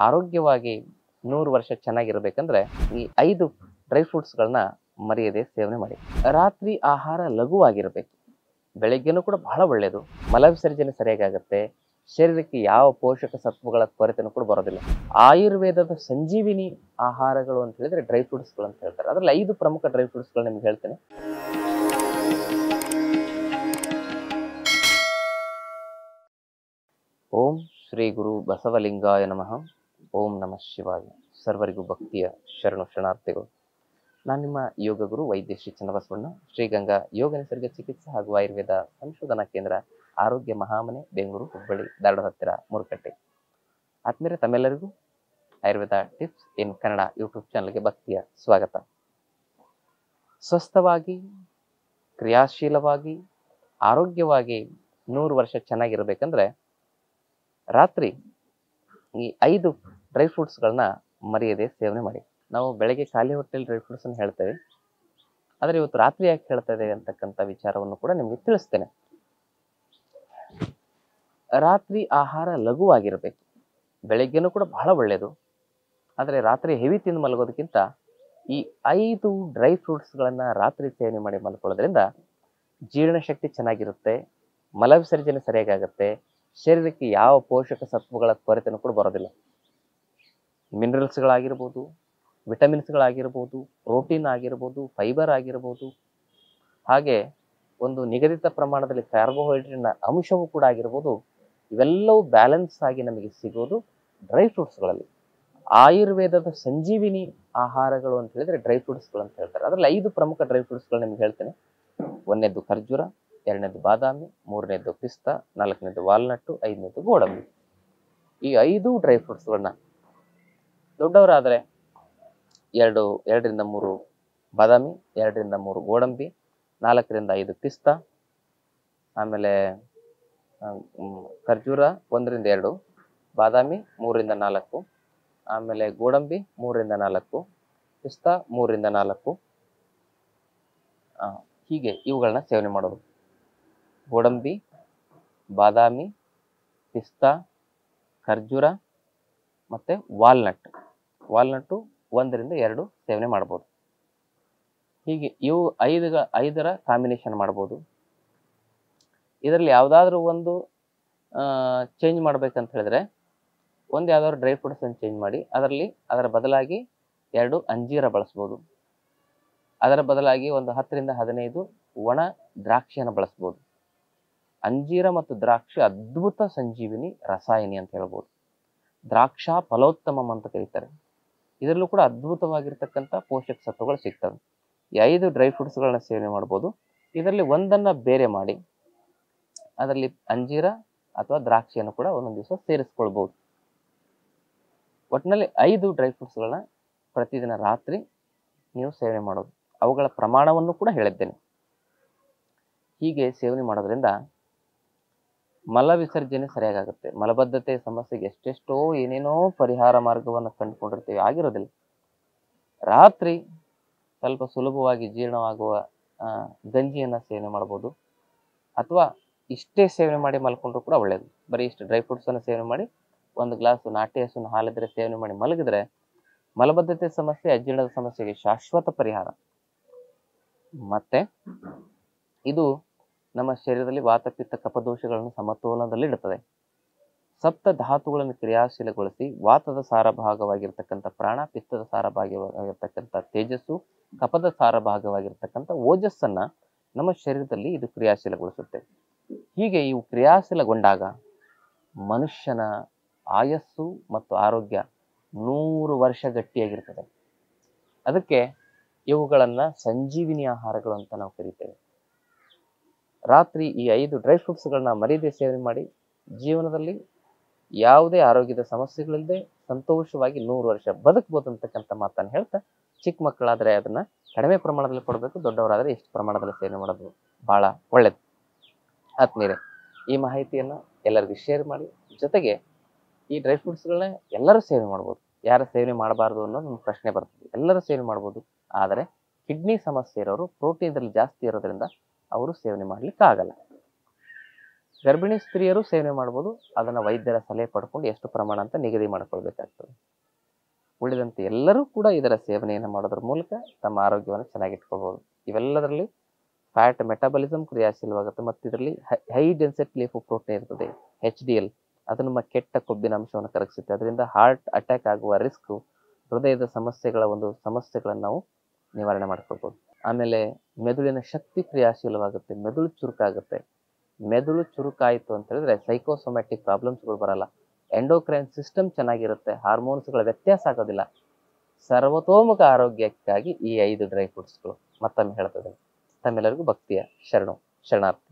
ಆರೋಗ್ಯವಾಗಿ 100 ವರ್ಷ ಚೆನ್ನಾಗಿರಬೇಕಂದ್ರೆ ಈ 5 ಡ್ರೈ ಫ್ರೂಟ್ಸ್‌ಗಳನ್ನ ಮರೆಯದೆ ಸೇವನೆ ಮಾಡಿ. ರಾತ್ರಿ ಆಹಾರ ಲಘುವಾಗಿರಬೇಕು. ಬೆಳಗ್ಗೆನೂ ಕೂಡ ಬಹಳ ಒಳ್ಳೆಯದು. ಮಲವಿಸರ್ಜನೆ ಸರಿಯಾಗಿ ಆಗುತ್ತೆ. ಶರೀರಕ್ಕೆ ಯಾವ ಪೋಷಕ ಸತ್ವಗಳ ಕೊರತೆನೂ ಕೂಡ ಬರೋದಿಲ್ಲ. ಆಯುರ್ವೇದದ ಸಂಜೀವಿನಿ ಆಹಾರಗಳು ಅಂತ ಹೇಳಿದ್ರೆ ಡ್ರೈ ಫ್ರೂಟ್ಸ್‌ಗಳು ಅಂತ ಹೇಳ್ತಾರೆ. ಅದರಲ್ಲಿ 5 ಪ್ರಮುಖ ಡ್ರೈ ಫ್ರೂಟ್ಸ್‌ಗಳು ನಿಮ್ಗೆ ಹೇಳ್ತೇನೆ. ಓಂ ಶ್ರೀ ಗುರು ಬಸವಲಿಂಗಾಯ ನಮಃ. ಓಂ ನಮಃ ಶಿವಾಯ. ಸರ್ವರಿಗೂ ಭಕ್ತಿಯ ಶರಣು ಶರಣಾರ್ಥಿಗಳು. ನಾನು ನಿಮ್ಮ ಯೋಗ ಗುರು ವೈದ್ಯ ಶ್ರೀ ಚನ್ನಬಸವಣ್ಣ, ಶ್ರೀಗಂಗಾ ಯೋಗ ನಿಸರ್ಗ ಚಿಕಿತ್ಸಾ ಹಾಗೂ ಆಯುರ್ವೇದ ಸಂಶೋಧನಾ ಕೇಂದ್ರ, ಆರೋಗ್ಯ ಮಹಾಮನೆ, ಬೆಂಗಳೂರು, ಹುಬ್ಬಳ್ಳಿ, ಧಾರವಾಡ ಹತ್ತಿರ ಮೂರುಕಟ್ಟೆ. ಆದ್ಮೇಲೆ ತಮ್ಮೆಲ್ಲರಿಗೂ ಆಯುರ್ವೇದ ಟಿಪ್ಸ್ ಇನ್ ಕನ್ನಡ ಯೂಟ್ಯೂಬ್ ಚಾನಲ್ಗೆ ಭಕ್ತಿಯ ಸ್ವಾಗತ. ಸ್ವಸ್ಥವಾಗಿ, ಕ್ರಿಯಾಶೀಲವಾಗಿ, ಆರೋಗ್ಯವಾಗಿ 100 ವರ್ಷ ಚೆನ್ನಾಗಿರ್ಬೇಕಂದ್ರೆ ರಾತ್ರಿ ಈ 5 ಡ್ರೈ ಫ್ರೂಟ್ಸ್ಗಳನ್ನ ಮರೆಯದೆ ಸೇವನೆ ಮಾಡಿ. ನಾವು ಬೆಳಗ್ಗೆ ಖಾಲಿ ಹೊಟ್ಟೆಯಲ್ಲಿ ಡ್ರೈ ಫ್ರೂಟ್ಸ್ ಅನ್ನು ಹೇಳ್ತೇವೆ, ಆದರೆ ಇವತ್ತು ರಾತ್ರಿ ಯಾಕೆ ಹೇಳ್ತಾ ಇದ್ದೇವೆ ಅಂತಕ್ಕಂಥ ವಿಚಾರವನ್ನು ಕೂಡ ನಿಮಗೆ ತಿಳಿಸ್ತೇನೆ. ರಾತ್ರಿ ಆಹಾರ ಲಘುವಾಗಿರಬೇಕು. ಬೆಳಗ್ಗೆನೂ ಕೂಡ ಬಹಳ ಒಳ್ಳೆಯದು, ಆದರೆ ರಾತ್ರಿ ಹೆವಿ ತಿಂದು ಮಲಗೋದಕ್ಕಿಂತ ಈ 5 ಡ್ರೈ ಫ್ರೂಟ್ಸ್ಗಳನ್ನ ರಾತ್ರಿ ಸೇವನೆ ಮಾಡಿ ಮಲ್ಕೊಳ್ಳೋದ್ರಿಂದ ಜೀರ್ಣಶಕ್ತಿ ಚೆನ್ನಾಗಿರುತ್ತೆ, ಮಲವಿಸರ್ಜನೆ ಸರಿಯಾಗಿ ಆಗುತ್ತೆ, ಶರೀರಕ್ಕೆ ಯಾವ ಪೋಷಕ ಸತ್ವಗಳ ಕೊರತೆನೂ ಕೂಡ ಬರೋದಿಲ್ಲ. ಮಿನರಲ್ಸ್ಗಳಾಗಿರ್ಬೋದು, ವಿಟಮಿನ್ಸ್ಗಳಾಗಿರ್ಬೋದು, ಪ್ರೋಟೀನ್ ಆಗಿರ್ಬೋದು, ಫೈಬರ್ ಆಗಿರ್ಬೋದು, ಹಾಗೆ ಒಂದು ನಿಗದಿತ ಪ್ರಮಾಣದಲ್ಲಿ ಕಾರ್ಬೋಹೈಡ್ರೇಟ್ನ ಅಂಶವೂ ಕೂಡ ಆಗಿರ್ಬೋದು. ಇವೆಲ್ಲವೂ ಬ್ಯಾಲೆನ್ಸ್ ಆಗಿ ನಮಗೆ ಸಿಗೋದು ಡ್ರೈ ಫ್ರೂಟ್ಸ್ಗಳಲ್ಲಿ. ಆಯುರ್ವೇದದ ಸಂಜೀವಿನಿ ಆಹಾರಗಳು ಅಂತ ಹೇಳಿದ್ರೆ ಡ್ರೈ ಫ್ರೂಟ್ಸ್ಗಳು ಅಂತ ಹೇಳ್ತಾರೆ. ಅದರಲ್ಲಿ 5 ಪ್ರಮುಖ ಡ್ರೈ ಫ್ರೂಟ್ಸ್ಗಳು ನಿಮ್ಗೆ ಹೇಳ್ತೇನೆ. 1ನೇದು ಖರ್ಜೂರ, 2ನೇದು ಬಾದಾಮಿ, 3ನೇದು ಪಿಸ್ತಾ, 4ನೇದು ವಾಲ್ನಟ್ಟು, 5ನೇದು ಗೋಡಂಬಿ. ಈ 5 ಡ್ರೈ ಫ್ರೂಟ್ಸ್ಗಳನ್ನ ದೊಡ್ಡವರಾದರೆ 2ರಿಂದ 3 ಬಾದಾಮಿ, 2ರಿಂದ 3 ಗೋಡಂಬಿ, 4ರಿಂದ 5 ಪಿಸ್ತಾ, ಆಮೇಲೆ ಖರ್ಜೂರ 1ರಿಂದ 2, ಬಾದಾಮಿ 3ರಿಂದ 4, ಆಮೇಲೆ ಗೋಡಂಬಿ 3ರಿಂದ 4, ಪಿಸ್ತಾ 3ರಿಂದ 4, ಹೀಗೆ ಇವುಗಳನ್ನ ಸೇವನೆ ಮಾಡೋದು. ಗೋಡಂಬಿ, ಬಾದಾಮಿ, ಪಿಸ್ತಾ, ಖರ್ಜೂರ ಮತ್ತು ವಾಲ್ನಟ್ಟು 1ರಿಂದ 2 ಸೇವನೆ ಮಾಡ್ಬೋದು. ಹೀಗೆ ಇವು 5ರ ಕಾಂಬಿನೇಷನ್ ಮಾಡ್ಬೋದು. ಇದರಲ್ಲಿ ಯಾವುದಾದ್ರೂ ಒಂದು ಚೇಂಜ್ ಮಾಡ್ಬೇಕಂತ ಹೇಳಿದ್ರೆ, ಒಂದು ಯಾವುದಾದ್ರು ಡ್ರೈ ಫ್ರೂಟ್ಸನ್ನು ಚೇಂಜ್ ಮಾಡಿ ಅದರ ಬದಲಾಗಿ 2 ಅಂಜೀರ ಬಳಸ್ಬೋದು. ಅದರ ಬದಲಾಗಿ ಒಂದು 10ರಿಂದ 15 ಒಣ ದ್ರಾಕ್ಷಿಯನ್ನು ಬಳಸ್ಬೋದು. ಅಂಜೀರ ಮತ್ತು ದ್ರಾಕ್ಷಿ ಅದ್ಭುತ ಸಂಜೀವಿನಿ ರಸಾಯನಿ ಅಂತ ಹೇಳ್ಬೋದು. ದ್ರಾಕ್ಷಾ ಫಲೋತ್ತಮಂ ಅಂತ ಕರೀತಾರೆ. ಇದರಲ್ಲೂ ಕೂಡ ಅದ್ಭುತವಾಗಿರ್ತಕ್ಕಂಥ ಪೋಷಕ ಸತ್ವಗಳು ಸಿಗ್ತವೆ. ಈ 5 ಡ್ರೈ ಫ್ರೂಟ್ಸ್ಗಳನ್ನ ಸೇವನೆ ಮಾಡ್ಬೋದು. ಇದರಲ್ಲಿ ಒಂದನ್ನು ಬೇರೆ ಮಾಡಿ ಅದರಲ್ಲಿ ಅಂಜೀರ ಅಥವಾ ದ್ರಾಕ್ಷಿಯನ್ನು ಕೂಡ ಒಂದೊಂದು ದಿವಸ ಸೇರಿಸ್ಕೊಳ್ಬೋದು. ಒಟ್ಟಿನಲ್ಲಿ 5 ಡ್ರೈ ಫ್ರೂಟ್ಸ್ಗಳನ್ನ ಪ್ರತಿದಿನ ರಾತ್ರಿ ನೀವು ಸೇವನೆ ಮಾಡೋದು. ಅವುಗಳ ಪ್ರಮಾಣವನ್ನು ಕೂಡ ಹೇಳಿದ್ದೇನೆ. ಹೀಗೆ ಸೇವನೆ ಮಾಡೋದ್ರಿಂದ ಮಲ ವಿಸರ್ಜನೆ ಸರಿಯಾಗುತ್ತೆ. ಮಲಬದ್ಧತೆ ಸಮಸ್ಯೆಗೆ ಎಷ್ಟೆಷ್ಟೋ ಏನೇನೋ ಪರಿಹಾರ ಮಾರ್ಗವನ್ನು ಕಂಡುಕೊಂಡಿರ್ತೀವಿ, ಆಗಿರೋದಿಲ್ಲ. ರಾತ್ರಿ ಸ್ವಲ್ಪ ಸುಲಭವಾಗಿ ಜೀರ್ಣವಾಗುವ ಗಂಜಿಯನ್ನು ಸೇವನೆ ಮಾಡ್ಬೋದು, ಅಥವಾ ಇಷ್ಟೇ ಸೇವನೆ ಮಾಡಿ ಮಲ್ಕೊಂಡ್ರು ಕೂಡ ಒಳ್ಳೆಯದು. ಬರೀ ಇಷ್ಟು ಡ್ರೈ ಫ್ರೂಟ್ಸನ್ನು ಸೇವನೆ ಮಾಡಿ 1 ಗ್ಲಾಸು ನಾಟಿ ಹಸುವಿನ ಹಾಲಿದ್ರೆ ಸೇವನೆ ಮಾಡಿ ಮಲಗಿದ್ರೆ ಮಲಬದ್ಧತೆ ಸಮಸ್ಯೆ, ಅಜೀರ್ಣದ ಸಮಸ್ಯೆಗೆ ಶಾಶ್ವತ ಪರಿಹಾರ. ಮತ್ತೆ ಇದು ನಮ್ಮ ಶರೀರದಲ್ಲಿ ವಾತ ಪಿತ್ತ ಕಫದೋಷಗಳನ್ನು ಸಮತೋಲನದಲ್ಲಿ ಇಡುತ್ತದೆ. ಸಪ್ತ ಧಾತುಗಳನ್ನು ಕ್ರಿಯಾಶೀಲಗೊಳಿಸಿ ವಾತದ ಸಾರ ಭಾಗವಾಗಿರ್ತಕ್ಕಂಥ ಪ್ರಾಣ, ಪಿತ್ತದ ಸಾರ ಭಾಗವಾಗಿರ್ತಕ್ಕಂಥ ತೇಜಸ್ಸು, ಕಫದ ಸಾರ ಭಾಗವಾಗಿರ್ತಕ್ಕಂಥ ಓಜಸ್ಸನ್ನು ನಮ್ಮ ಶರೀರದಲ್ಲಿ ಇದು ಕ್ರಿಯಾಶೀಲಗೊಳಿಸುತ್ತೆ. ಹೀಗೆ ಇವು ಕ್ರಿಯಾಶೀಲಗೊಂಡಾಗ ಮನುಷ್ಯನ ಆಯಸ್ಸು ಮತ್ತು ಆರೋಗ್ಯ 100 ವರ್ಷ ಗಟ್ಟಿಯಾಗಿರ್ತದೆ. ಅದಕ್ಕೆ ಇವುಗಳನ್ನು ಸಂಜೀವಿನಿ ಆಹಾರಗಳು ಅಂತ ನಾವು ಕರಿತೇವೆ. ರಾತ್ರಿ ಈ 5 ಡ್ರೈ ಫ್ರೂಟ್ಸ್ಗಳನ್ನ ಮರೀದೆ ಸೇವನೆ ಮಾಡಿ ಜೀವನದಲ್ಲಿ ಯಾವುದೇ ಆರೋಗ್ಯದ ಸಮಸ್ಯೆಗಳಿಲ್ಲದೆ ಸಂತೋಷವಾಗಿ 100 ವರ್ಷ ಬದುಕಬಹುದು ಅಂತಕ್ಕಂಥ ಮಾತನ್ನು ಹೇಳ್ತಾ, ಚಿಕ್ಕ ಮಕ್ಕಳಾದರೆ ಅದನ್ನು ಕಡಿಮೆ ಪ್ರಮಾಣದಲ್ಲಿ ಕೊಡಬೇಕು, ದೊಡ್ಡವರಾದರೆ ಎಷ್ಟು ಪ್ರಮಾಣದಲ್ಲಿ ಸೇವನೆ ಮಾಡೋದು ಭಾಳ ಒಳ್ಳೆಯದು. ಆತ್ಮೀಯರೇ, ಈ ಮಾಹಿತಿಯನ್ನು ಎಲ್ಲರಿಗೂ ಶೇರ್ ಮಾಡಿ. ಜೊತೆಗೆ ಈ ಡ್ರೈ ಫ್ರೂಟ್ಸ್ಗಳನ್ನ ಎಲ್ಲರೂ ಸೇವನೆ ಮಾಡ್ಬೋದು. ಯಾರು ಸೇವನೆ ಮಾಡಬಾರ್ದು ಅನ್ನೋದು ಒಂದು ಪ್ರಶ್ನೆ ಬರ್ತದೆ. ಎಲ್ಲರೂ ಸೇವನೆ ಮಾಡ್ಬೋದು, ಆದರೆ ಕಿಡ್ನಿ ಸಮಸ್ಯೆ ಇರೋರು, ಪ್ರೋಟೀನ್ದಲ್ಲಿ ಜಾಸ್ತಿ ಇರೋದ್ರಿಂದ ಅವರು ಸೇವನೆ ಮಾಡಲಿಕ್ಕೆ ಆಗಲ್ಲ. ಗರ್ಭಿಣಿ ಸ್ತ್ರೀಯರು ಸೇವನೆ ಮಾಡ್ಬೋದು. ಅದನ್ನು ವೈದ್ಯರ ಸಲಹೆ ಪಡ್ಕೊಂಡು ಎಷ್ಟು ಪ್ರಮಾಣ ಅಂತ ನಿಗದಿ ಮಾಡ್ಕೊಳ್ಬೇಕಾಗ್ತದೆ. ಉಳಿದಂತೆ ಎಲ್ಲರೂ ಕೂಡ ಇದರ ಸೇವನೆಯನ್ನು ಮಾಡೋದ್ರ ಮೂಲಕ ತಮ್ಮ ಆರೋಗ್ಯವನ್ನು ಚೆನ್ನಾಗಿಟ್ಕೊಳ್ಬೋದು. ಇವೆಲ್ಲದರಲ್ಲಿ ಫ್ಯಾಟ್ ಮೆಟಾಬಲಿಸಮ್ ಕ್ರಿಯಾಶೀಲವಾಗುತ್ತೆ ಮತ್ತು ಇದರಲ್ಲಿ ಹೈ ಡೆನ್ಸಿಟಿ ಲಿಪೋಪ್ರೋಟೀನ್ ಇರ್ತದೆ, HDL. ಅದು ನಮ್ಮ ಕೆಟ್ಟ ಕೊಬ್ಬಿನ ಅಂಶವನ್ನು ಕರಗಿಸುತ್ತೆ. ಅದರಿಂದ ಹಾರ್ಟ್ ಅಟ್ಯಾಕ್ ಆಗುವ ರಿಸ್ಕ್, ಹೃದಯದ ಸಮಸ್ಯೆಗಳನ್ನು ನಾವು ನಿವಾರಣೆ ಮಾಡ್ಕೊಳ್ಬೋದು. ಆಮೇಲೆ ಮೆದುಳಿನ ಶಕ್ತಿ ಕ್ರಿಯಾಶೀಲವಾಗುತ್ತೆ, ಮೆದುಳು ಚುರುಕಾಗುತ್ತೆ. ಮೆದುಳು ಚುರುಕಾಯಿತು ಅಂತ ಹೇಳಿದ್ರೆ ಸೈಕೋಸೊಮ್ಯಾಟಿಕ್ ಪ್ರಾಬ್ಲಮ್ಸ್ಗಳು ಬರಲ್ಲ, ಎಂಡೋಕ್ರೈನ್ ಸಿಸ್ಟಮ್ ಚೆನ್ನಾಗಿರುತ್ತೆ, ಹಾರ್ಮೋನ್ಸ್ಗಳ ವ್ಯತ್ಯಾಸ ಆಗೋದಿಲ್ಲ. ಸರ್ವತೋಮುಖ ಆರೋಗ್ಯಕ್ಕಾಗಿ ಈ 5 ಡ್ರೈ ಫ್ರೂಟ್ಸ್ಗಳು ಮತ್ತೊಮ್ಮೆ ಹೇಳ್ತದೆ. ತಮ್ಮೆಲ್ಲರಿಗೂ ಭಕ್ತಿಯ ಶರಣಾರ್ಥಿ.